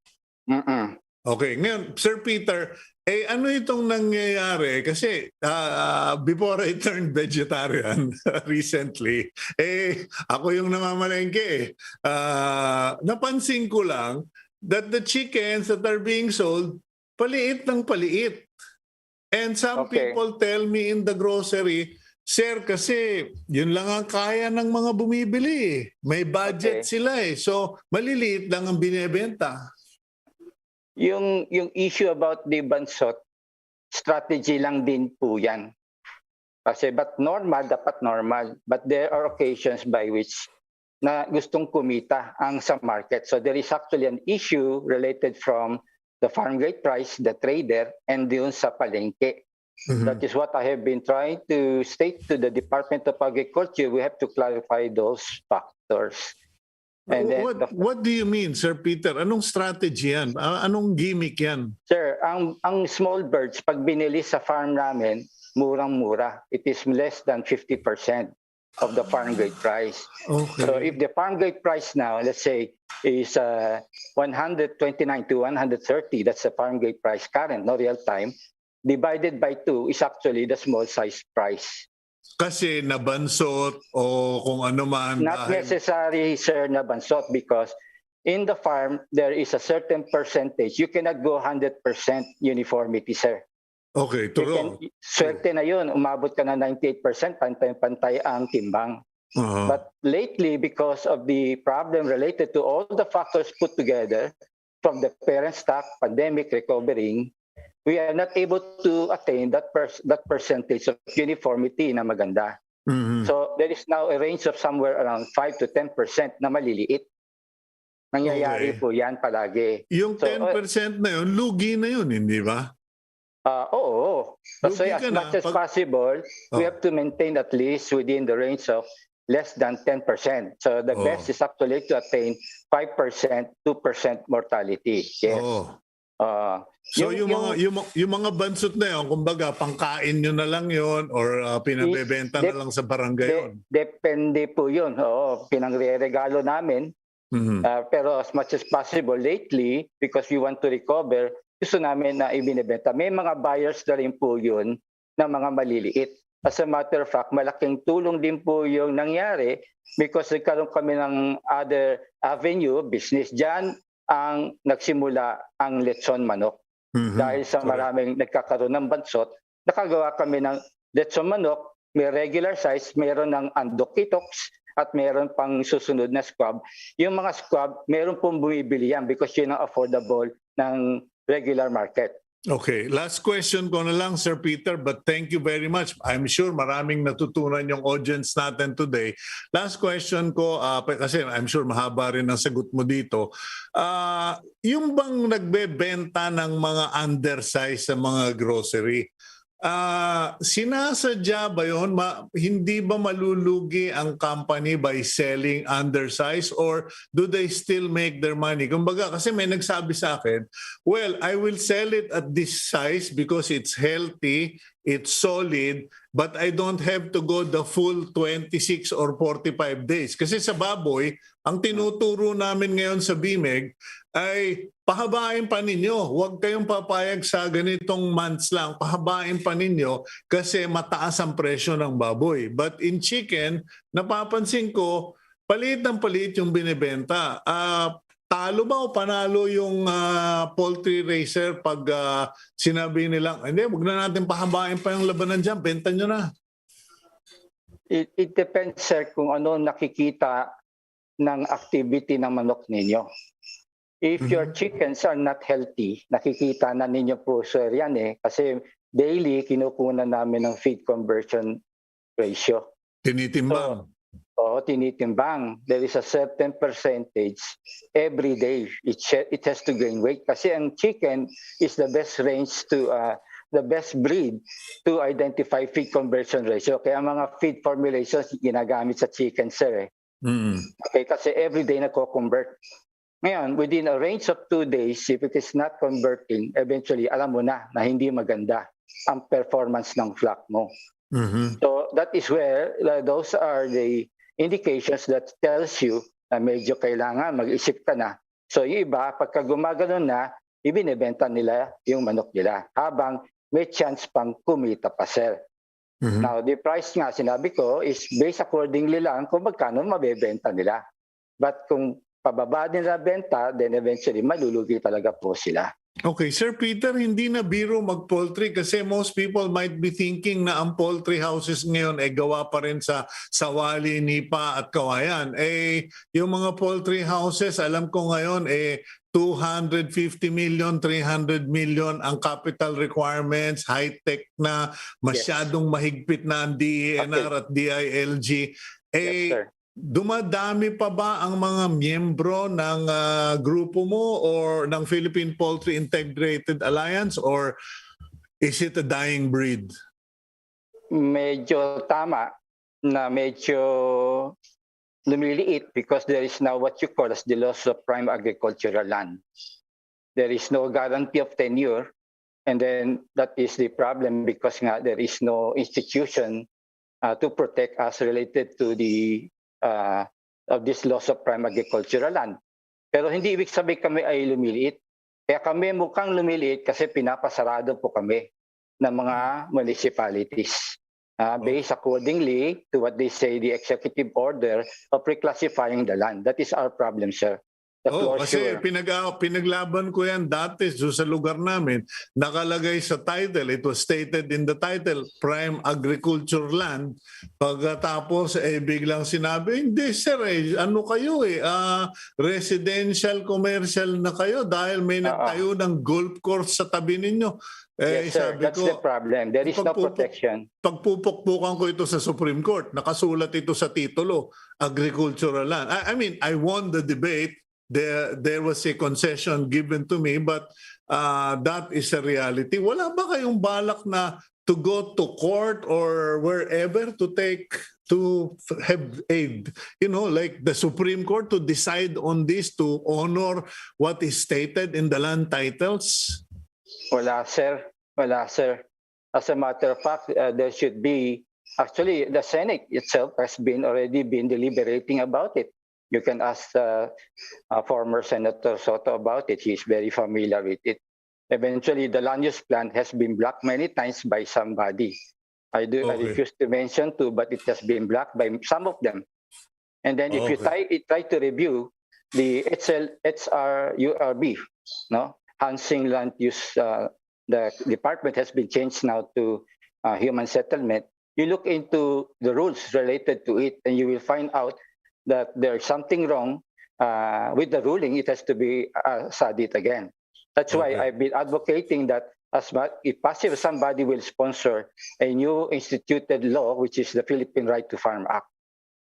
Mm-mm. Okay. Ngayon, Sir Peter, ano itong nangyayari? Kasi before I turned vegetarian recently, ako yung namamalengke. Napansin ko lang that the chickens that are being sold, paliit ng paliit. And some people tell me in the grocery, sir, kasi yun lang ang kaya ng mga bumibili. May budget sila eh. So, maliliit lang ang binebenta. Yung issue about the bansot, strategy lang din po yan. Kasi dapat normal. But there are occasions by which na gustong kumita ang sa market. So there is actually an issue related from the farm gate price, the trader, and yun sa palengke. Mm-hmm. That is what I have been trying to state to the Department of Agriculture. We have to clarify those factors. And then what do you mean, Sir Peter? Anong strategy yan? Anong gimmick yan? Sir, ang small birds, pag binili sa farm namin, murang-mura. It is less than 50% of the farm gate price. Okay. So if the farm gate price now, let's say, is 129 to 130, that's the farm gate price current, no real time, divided by 2 is actually the small size price. Kasi nabansot o kung ano man. Not necessary, sir, nabansot, because in the farm, there is a certain percentage. You cannot go 100% uniformity, sir. Okay, true. Swerte na yun, umabot ka na 98%, pantay-pantay ang timbang. Uh-huh. But lately, because of the problem related to all the factors put together, from the parent stock, pandemic, recovering, we are not able to attain that percentage of uniformity na maganda. Mm-hmm. So there is now a range of somewhere around 5 to 10% na maliliit. Nangyayari po yan palagi. Yung 10% na yun, lugi na yun, hindi ba? Oo. So as much as possible, we have to maintain at least within the range of less than 10%. So the best is actually to attain 5%, 2% mortality. Yes. So yung mga bansot na yun, kumbaga pangkain nyo na lang yun or pinabebenta na lang sa barangay yun? Depende po yun. Oo, pinangre-regalo namin. Mm-hmm. Pero as much as possible lately, because we want to recover, gusto namin na ibinibenta. May mga buyers na rin po yun na mga maliliit. As a matter of fact, malaking tulong din po yung nangyari because nagkaroon kami ng other avenue, business dyan, ang nagsimula ang lechon manok. Mm-hmm. Dahil sa maraming nagkakaroon ng bansot, nakagawa kami ng lechon manok, may regular size, mayroon ng andokitox, at mayroon pang susunod na squab. Yung mga squab, mayroon pong bumibili yan because yun ang affordable ng regular market. Okay, last question ko na lang, Sir Peter, but thank you very much. I'm sure maraming natutunan yung audience natin today. Last question ko, kasi I'm sure mahaba rin ang sagot mo dito. Yung bang nagbebenta ng mga undersize sa mga grocery, sinasadya ba yun? Hindi ba malulugi ang company by selling undersize or do they still make their money? Kumbaga, kasi may nagsabi sa akin, well, I will sell it at this size because it's healthy, it's solid, but I don't have to go the full 26 or 45 days. Kasi sa baboy, ang tinuturo namin ngayon sa BIMEG ay pahabain pa ninyo. Huwag kayong papayag sa ganitong months lang. Pahabain pa ninyo kasi mataas ang presyo ng baboy. But in chicken, napapansin ko, palit ng palit yung binibenta. Talo ba o panalo yung poultry racer pag sinabi nilang, hindi, huwag na natin pahabain pa yung labanan dyan, benta nyo na. It depends, sir, kung ano nakikita ng activity ng manok ninyo. If your chickens are not healthy, nakikita na ninyo po sir yan kasi daily kinukunan namin ng feed conversion ratio. Tinitimbang. Oo, tinitimbang. There is a certain percentage every day. It has to gain weight kasi ang chicken is the best range to the best breed to identify feed conversion ratio. Kaya mga feed formulations ginagamit sa chicken sir Okay, kasi every day nagko-convert. Ngayon, within a range of 2 days, if it is not converting, eventually alam mo na hindi maganda ang performance ng flock mo. So that is where those are the indications that tells you na medyo kailangan mag-isip ka na. So yung iba, pagka gumagano na, ibinebenta nila yung manok nila habang may chance pang kumita pa sir. Now, the price nga, sinabi ko, is based accordingly lang kung magkano mabebenta nila. But kung pababa nila benta, then eventually malulugi talaga po sila. Okay, Sir Peter, hindi na biro mag-poultry kasi most people might be thinking na ang poultry houses ngayon ay gawa pa rin sa sawali, nipa at kawayan. Yung mga poultry houses, alam ko ngayon 250 million, 300 million ang capital requirements, high-tech na, masyadong mahigpit na ang DENR at DILG. Yes, sir. Dumadami pa ba ang mga miyembro ng grupo mo or ng Philippine Poultry Integrated Alliance or is it a dying breed? Medyo tama na medyo lumiliit because there is now what you call as the loss of prime agricultural land. There is no guarantee of tenure and then that is the problem because nga there is no institution to protect us related to the of this loss of prime agricultural land. Pero hindi ibig sabihin kami ay lumiliit. Kaya kami mukhang lumiliit kasi pinapasarado po kami ng mga municipalities. Based accordingly to what they say, the executive order of reclassifying the land. That is our problem, sir. Kasi pinaglaban ko yan dati sa lugar namin. Nakalagay sa title, it was stated in the title, prime agriculture land. Pagkatapos biglang sinabi, hindi sir, ano kayo residential, commercial na kayo dahil may nagtayo ng golf course sa tabi ninyo. Yes, sir. That's the problem. There is no protection. Pagpupukpukan ko ito sa Supreme Court, nakasulat ito sa titulo, agricultural land. I mean, I won the debate. There was a concession given to me, but that is a reality. Wala ba kayong balak na to go to court or wherever to have aid, like the Supreme Court to decide on this, to honor what is stated in the land titles? Wala, sir. Wala, sir. As a matter of fact, there should be, actually, the Senate itself has already been deliberating about it. You can ask former Senator Soto about it. He's very familiar with it. Eventually, the land use plan has been blocked many times by somebody. I refuse to mention two, but it has been blocked by some of them. And then if you try to review the HLHRURB, Housing Land Use, the department has been changed now to Human Settlement. You look into the rules related to it, and you will find out that there's something wrong with the ruling. It has to be studied again. That's why I've been advocating that if possible, somebody will sponsor a new instituted law, which is the Philippine Right to Farm Act.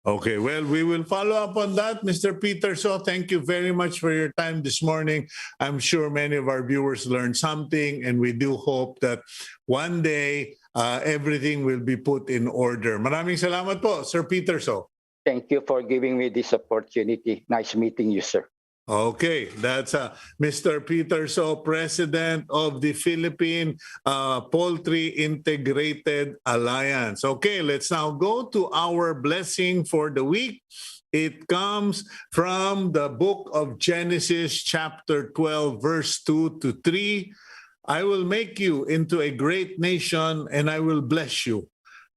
Okay, well, we will follow up on that. Mr. Peter, so thank you very much for your time this morning. I'm sure many of our viewers learned something, and we do hope that one day everything will be put in order. Maraming salamat po, Sir Peter. So. Thank you for giving me this opportunity. Nice meeting you, sir. Okay, that's Mr. Peter So, President of the Philippine Poultry Integrated Alliance. Okay, let's now go to our blessing for the week. It comes from the book of Genesis, chapter 12, verse 2 to 3. I will make you into a great nation, and I will bless you.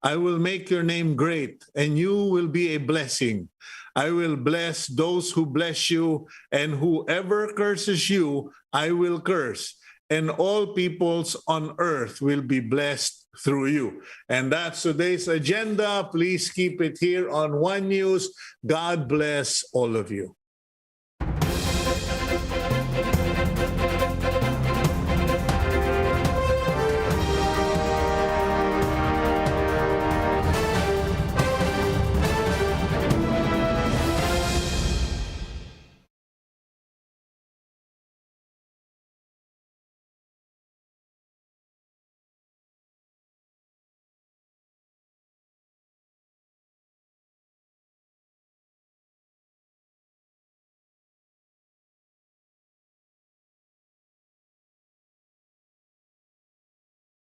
I will make your name great, and you will be a blessing. I will bless those who bless you, and whoever curses you, I will curse. and all peoples on earth will be blessed through you. And that's today's agenda. Please keep it here on One News. God bless all of you.